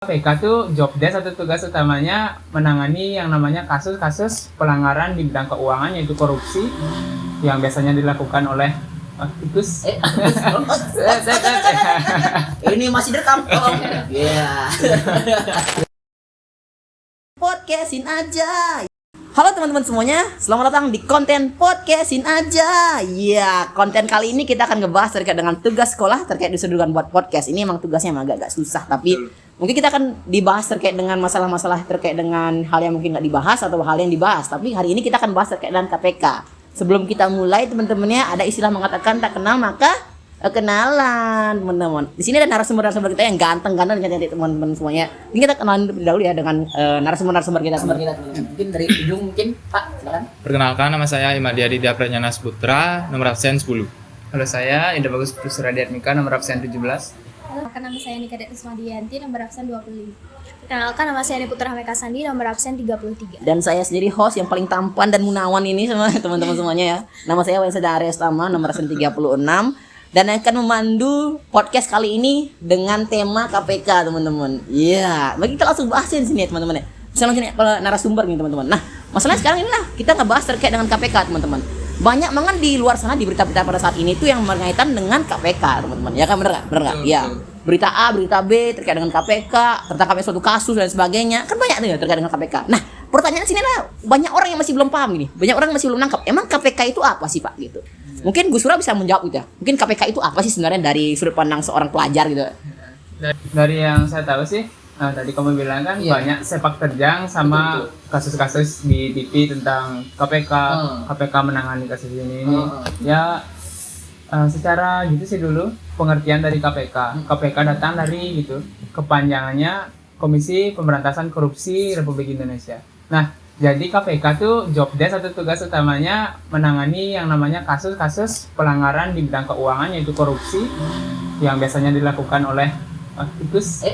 KPK tuh job desk atau tugas utamanya menangani yang namanya kasus-kasus pelanggaran di bidang keuangan, yaitu korupsi yang biasanya dilakukan oleh tikus. Ini masih direkam. Oh. Iya. Podcastin aja. Halo teman-teman semuanya, selamat datang di konten Podcastin aja. Iya, konten kali ini kita akan ngebahas terkait dengan tugas sekolah terkait disuruhkan buat podcast. Ini emang tugasnya emang agak susah, tapi mungkin kita akan dibahas terkait dengan masalah-masalah terkait dengan hal yang mungkin nggak dibahas atau hal yang dibahas. Tapi hari ini kita akan bahas terkait dengan KPK. Sebelum kita mulai, teman-temannya ada istilah mengatakan tak kenal maka kenalan, teman-teman. Di sini ada narasumber kita yang ganteng-ganteng cantik teman-teman semuanya. Ini kita kenalan terlebih dahulu ya dengan narasumber kita. Mungkin dari ujung mungkin Pak, silakan. Perkenalkan, nama saya Imadi Aditya Pradyana Saputra, nomor absen 10. Halo, saya Indah Bagus Pusradiatmika, nomor absen 17. Perkenalkan, nama saya Nika Rismadianti, nomor absen 25. Perkenalkan, nama saya Ani Putra Hameka Sandi, nomor absen 33. Dan saya sendiri host yang paling tampan dan menawan ini sama teman-teman semuanya ya. Nama saya Wensa Arya Tama, nomor absen 36. Dan akan memandu podcast kali ini dengan tema KPK, teman-teman. Iya, bagi kita langsung bahasin sini ya, teman-teman ya. Bisa langsung narasumber nih, teman-teman. Nah, masalahnya sekarang inilah kita ngebahas terkait dengan KPK, teman-teman. Banyak banget di luar sana di berita-berita pada saat ini tuh yang berkaitan dengan KPK, teman-teman. Ya kan, bener nggak? Iya. Berita A, berita B terkait dengan KPK, tertangkapnya suatu kasus dan sebagainya. Kan banyak tuh ya terkait dengan KPK. Nah, pertanyaan sini lah, banyak orang yang masih belum paham gini. Banyak orang yang masih belum nangkap. Emang KPK itu apa sih, Pak, gitu. Mungkin Gus Sura bisa menjawab gitu ya. Mungkin KPK itu apa sih sebenarnya dari sudut pandang seorang pelajar gitu. Dari yang saya tahu sih, tadi kamu bilang kan banyak sepak terjang sama kasus-kasus di TV tentang KPK, KPK menangani kasus ini. Ya, secara gitu sih dulu pengertian dari KPK. KPK datang dari gitu kepanjangannya Komisi Pemberantasan Korupsi Republik Indonesia. Nah, jadi KPK tuh job desk atau tugas utamanya menangani yang namanya kasus-kasus pelanggaran di bidang keuangan, yaitu korupsi yang biasanya dilakukan oleh tikus.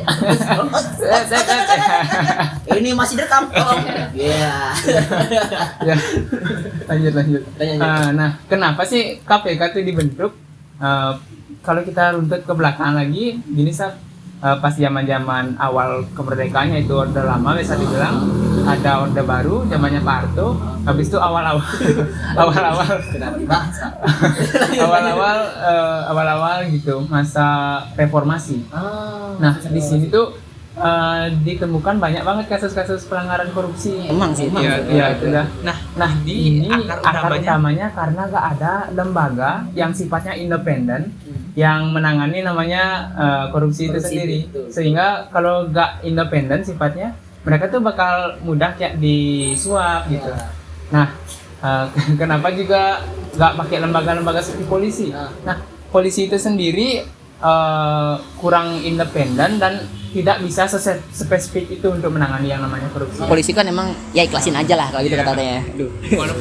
Ini masih direkam. Oh. Iya. Lanjut. Nah, kenapa sih KPK itu dibentuk? Kalau kita runtut ke belakang lagi, gini pas zaman-zaman awal kemerdekaannya itu Orde Lama bisa dibilang, ada Orde Baru zamannya Pak Harto, habis itu awal-awal gitu masa reformasi. Nah, di sini tuh ditemukan banyak banget kasus-kasus pelanggaran korupsi. Emang sih. Iya, itu dah. Nah, di ini akar utamanya karena gak ada lembaga yang sifatnya independen yang menangani namanya korupsi itu sendiri. Sehingga kalau gak independen sifatnya, mereka tuh bakal mudah kayak disuap gitu. Nah, kenapa juga gak pakai lembaga-lembaga seperti polisi? Nah, polisi itu sendiri kurang independen dan tidak bisa spesifik itu untuk menangani yang namanya korupsi. Polisi kan emang ya ikhlasin aja lah kalau gitu katanya.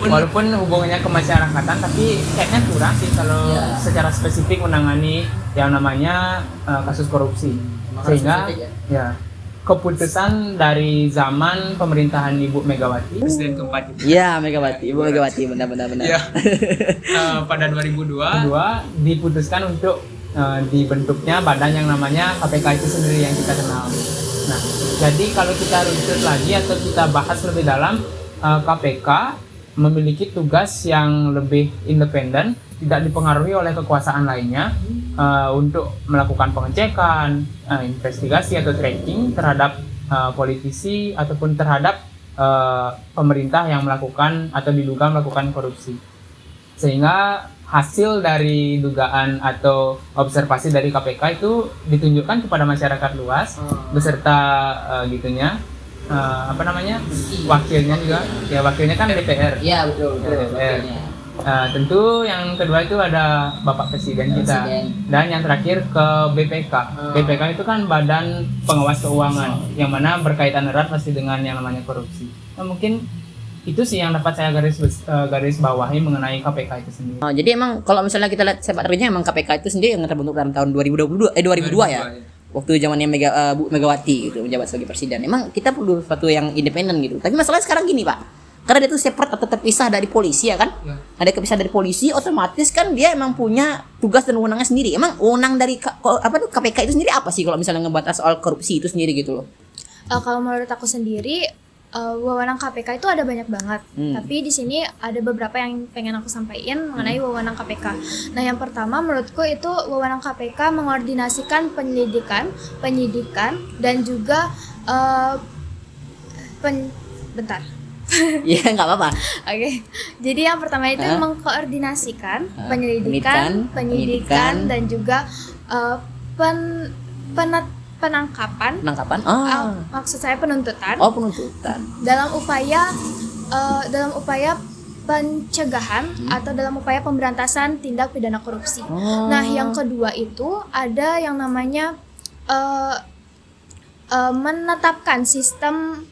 Walaupun hubungannya ke masyarakatan, tapi kayaknya kurang sih kalau secara spesifik menangani yang namanya kasus korupsi. Sehingga ya keputusan dari zaman pemerintahan Ibu Megawati, Presiden keempat. Iya, Ibu Megawati, benar. Ya. Pada 2002 diputuskan untuk dibentuknya badan yang namanya KPK itu sendiri yang kita kenal. Nah, jadi kalau kita runtut lagi atau kita bahas lebih dalam, KPK memiliki tugas yang lebih independen, tidak dipengaruhi oleh kekuasaan lainnya, untuk melakukan pengecekan, investigasi atau tracking terhadap politisi ataupun terhadap pemerintah yang melakukan atau diduga melakukan korupsi. Sehingga hasil dari dugaan atau observasi dari KPK itu ditunjukkan kepada masyarakat luas beserta wakilnya juga. Ya, wakilnya kan DPR. Iya, betul. DPR. Tentu yang kedua itu ada Bapak Presiden kita. Dan yang terakhir ke BPK. BPK itu kan Badan Pengawas Keuangan yang mana berkaitan erat pasti dengan yang namanya korupsi. Nah, mungkin itu sih yang dapat saya garis bawahi mengenai KPK itu sendiri. Jadi emang kalau misalnya kita lihat sepak terjangnya emang KPK itu sendiri yang terbentuk dalam tahun 2002 ya. Waktu zamannya Bu Megawati gitu menjabat sebagai presiden. Emang kita perlu sesuatu yang independen gitu. Tapi masalahnya sekarang gini, Pak. karena dia tuh separate atau terpisah dari polisi ya kan. Ya. Ada kepisah dari polisi, otomatis kan dia emang punya tugas dan wewenangnya sendiri. Emang wewenang dari KPK itu sendiri apa sih kalau misalnya ngebahas soal korupsi itu sendiri gitu loh? Kalau menurut aku sendiri, wewenang KPK itu ada banyak banget. Tapi di sini ada beberapa yang pengen aku sampaikan mengenai wewenang KPK. Nah, yang pertama menurutku itu wewenang KPK mengordinasikan penyidikan dan juga bentar. Iya nggak apa-apa. Oke. Jadi yang pertama itu mengkoordinasikan penyidikan dan juga penangkapan. Maksud saya penuntutan. Penuntutan. Dalam upaya pencegahan atau dalam upaya pemberantasan tindak pidana korupsi. Nah, yang kedua itu ada yang namanya menetapkan sistem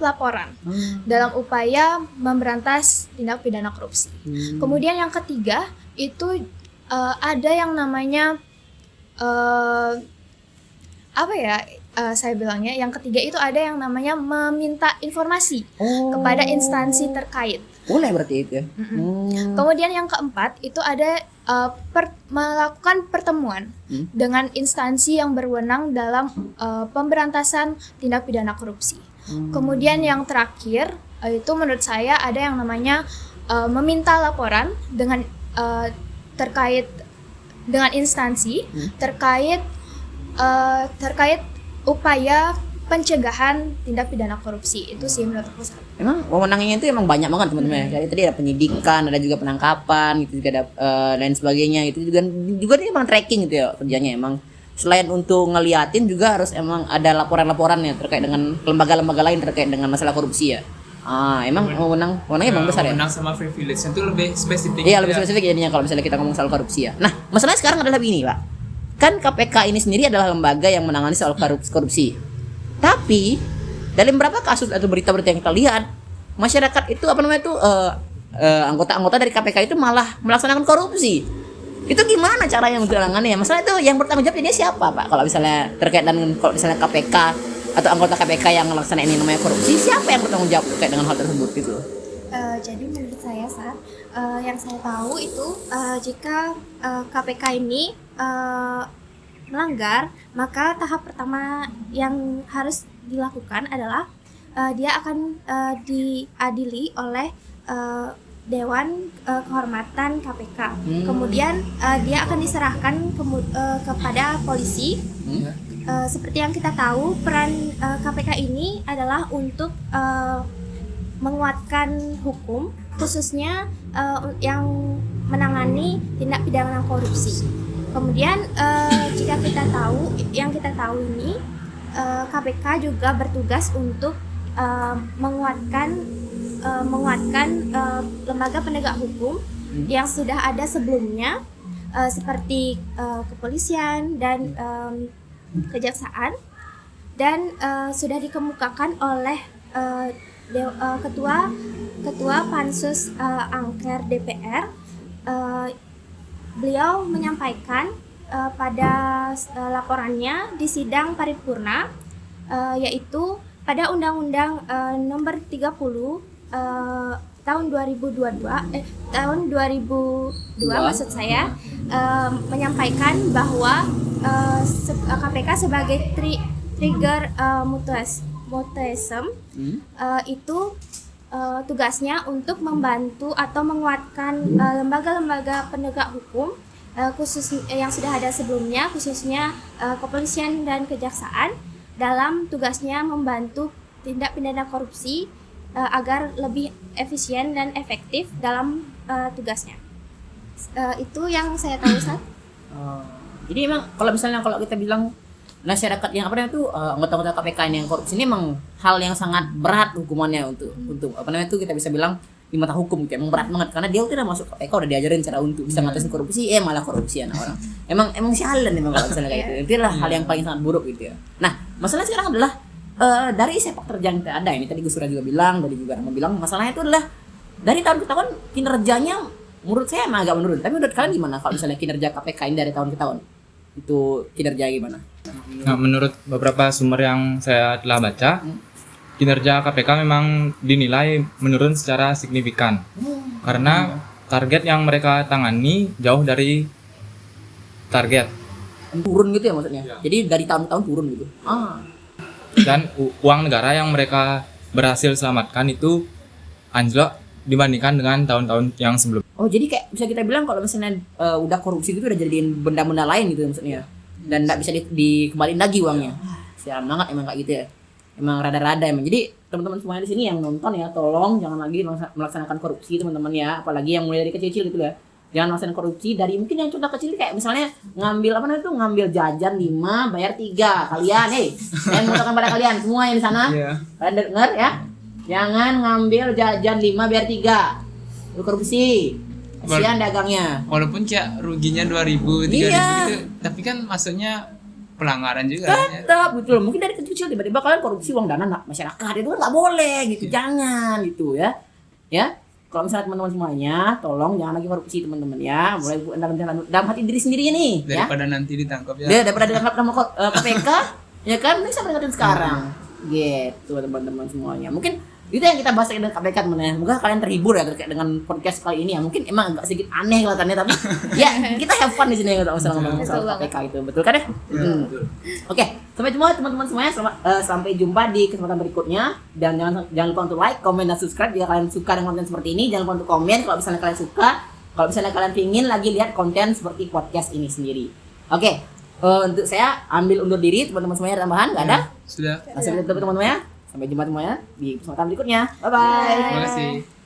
pelaporan dalam upaya memberantas tindak pidana korupsi. Kemudian yang ketiga itu ada yang namanya saya bilangnya yang ketiga itu ada yang namanya meminta informasi kepada instansi terkait. Boleh berarti itu ya. Kemudian yang keempat itu ada melakukan pertemuan dengan instansi yang berwenang dalam pemberantasan tindak pidana korupsi. Kemudian yang terakhir itu menurut saya ada yang namanya meminta laporan dengan terkait dengan instansi terkait upaya pencegahan tindak pidana korupsi. Itu sih menurut aku. Emang wewenangnya itu emang banyak banget teman-teman. Jadi tadi ada penyidikan, ada juga penangkapan, gitu juga ada lain sebagainya. Itu juga dia emang tracking gitu ya kerjanya emang. Selain untuk ngeliatin juga harus emang ada laporan-laporannya terkait dengan lembaga-lembaga lain terkait dengan masalah korupsi ya. Emang wewenangnya emang besar ya. Wewenang sama privilege itu lebih spesifik. Iya, lebih spesifik jadinya kalau misalnya kita ngomong soal korupsi ya. Nah, masalahnya sekarang adalah begini, Pak. Kan KPK ini sendiri adalah lembaga yang menangani soal korupsi. Tapi dalam beberapa kasus atau berita-berita yang kita lihat, masyarakat itu anggota-anggota dari KPK itu malah melaksanakan korupsi. Itu gimana caranya untuk menangannya? Masalah itu yang bertanggung jawab ini siapa, Pak? Kalau misalnya terkait dengan kalau misalnya KPK atau anggota KPK yang melaksanakan ini namanya korupsi, siapa yang bertanggung jawab terkait dengan hal tersebut gitu? Jadi menurut saya yang saya tahu itu jika KPK ini melanggar, maka tahap pertama yang harus dilakukan adalah dia akan diadili oleh Dewan Kehormatan KPK. Kemudian dia akan diserahkan kepada polisi. Seperti yang kita tahu, peran KPK ini adalah untuk menguatkan hukum, khususnya yang menangani tindak pidana korupsi. Kemudian jika kita tahu ini KPK juga bertugas untuk menguatkan lembaga penegak hukum yang sudah ada sebelumnya seperti kepolisian dan kejaksaan, dan sudah dikemukakan oleh ketua pansus angker DPR. Beliau menyampaikan pada laporannya di sidang paripurna, yaitu pada Undang-Undang Nomor 30 tahun 2002 maksud saya, menyampaikan bahwa KPK sebagai trigger mutualism itu tugasnya untuk membantu atau menguatkan lembaga-lembaga penegak hukum khusus yang sudah ada sebelumnya, khususnya kepolisian dan kejaksaan, dalam tugasnya membantu tindak pidana korupsi agar lebih efisien dan efektif dalam tugasnya. Itu yang saya tahu, Sat. Jadi emang kalau kita bilang masyarakat yang anggota-anggota KPK ini yang korupsi ini emang hal yang sangat berat hukumannya untuk kita bisa bilang di mata hukum gitu. Emang berat banget karena dia udah masuk KPK udah diajarin cara untuk bisa ngatasin korupsi, malah korupsi anak orang. Emang sialan memang kalau misalnya kayak gitu. Itulah hal yang paling sangat buruk gitu ya. Nah, masalah sekarang adalah dari sepak terjang yang ada ini tadi Gus Surah juga bilang, tadi juga Rama bilang, masalahnya itu adalah dari tahun ke tahun kinerjanya menurut saya emang agak menurun. Tapi menurut kalian gimana kalau misalnya kinerja KPK ini dari tahun ke tahun? Itu kinerja gimana? Nah, menurut beberapa sumber yang saya telah baca, kinerja KPK memang dinilai menurun secara signifikan karena target yang mereka tangani jauh dari target Turun gitu ya maksudnya. Jadi dari tahun-tahun turun gitu. dan uang negara yang mereka berhasil selamatkan itu anjlok dibandingkan dengan tahun-tahun yang sebelumnya. Oh, jadi kayak bisa kita bilang kalau misalnya udah korupsi gitu udah jadiin benda-benda lain gitu maksudnya. Dan nggak bisa dikembaliin lagi uangnya. Sialan banget emang kayak gitu ya. Emang rada-rada emang. Jadi teman-teman semuanya di sini yang nonton ya, tolong jangan lagi melaksanakan korupsi teman-teman ya, apalagi yang mulai dari kecil-kecil gitu ya. Jangan melaksanakan korupsi dari mungkin yang contoh kecil kayak misalnya ngambil apa namanya itu ngambil jajan 5 bayar 3. Kalian, saya mengatakan pada kalian semua yang di sana. Kalian dengar ya? Jangan ngambil jajan 5 bayar 3. Itu korupsi. Kasihan dagangnya. Walaupun kayak ruginya 2.000, 3.000 gitu, tapi kan maksudnya pelanggaran juga. Tetap betul. Mungkin dari kecil tiba-tiba kalian korupsi uang dana masyarakat itu kan nggak boleh gitu. Jangan gitu ya. Ya. Kalau misalnya teman-teman semuanya, tolong jangan lagi korupsi teman-teman ya. Mulai dalam hati diri sendiri nih. Daripada nanti ditangkap ya. Daripada ditangkap sama KPK, ya kan? Ini saya peringatin sekarang. Gitu teman-teman semuanya. Mungkin itu yang kita bahas dengan KPK teman-teman. Semoga kalian terhibur ya terkait dengan podcast kali ini ya. Mungkin emang agak sedikit aneh kelihatannya tapi ya kita have fun di sini ya kalau ngomong soal KPK itu. Betul kan ya? Oke, sampai jumpa teman-teman semuanya. Sampai jumpa di kesempatan berikutnya dan jangan lupa untuk like, comment dan subscribe jika kalian suka dengan konten seperti ini. Jangan lupa untuk komen kalau misalnya kalian suka. Kalau misalnya kalian ingin lagi lihat konten seperti podcast ini sendiri. Oke, untuk saya ambil undur diri teman-teman semuanya. Tambahan nggak ada? Sudah. Sampai jumpa teman-teman ya. Sampai jumpa semuanya di kesempatan berikutnya. Bye bye. Terima kasih.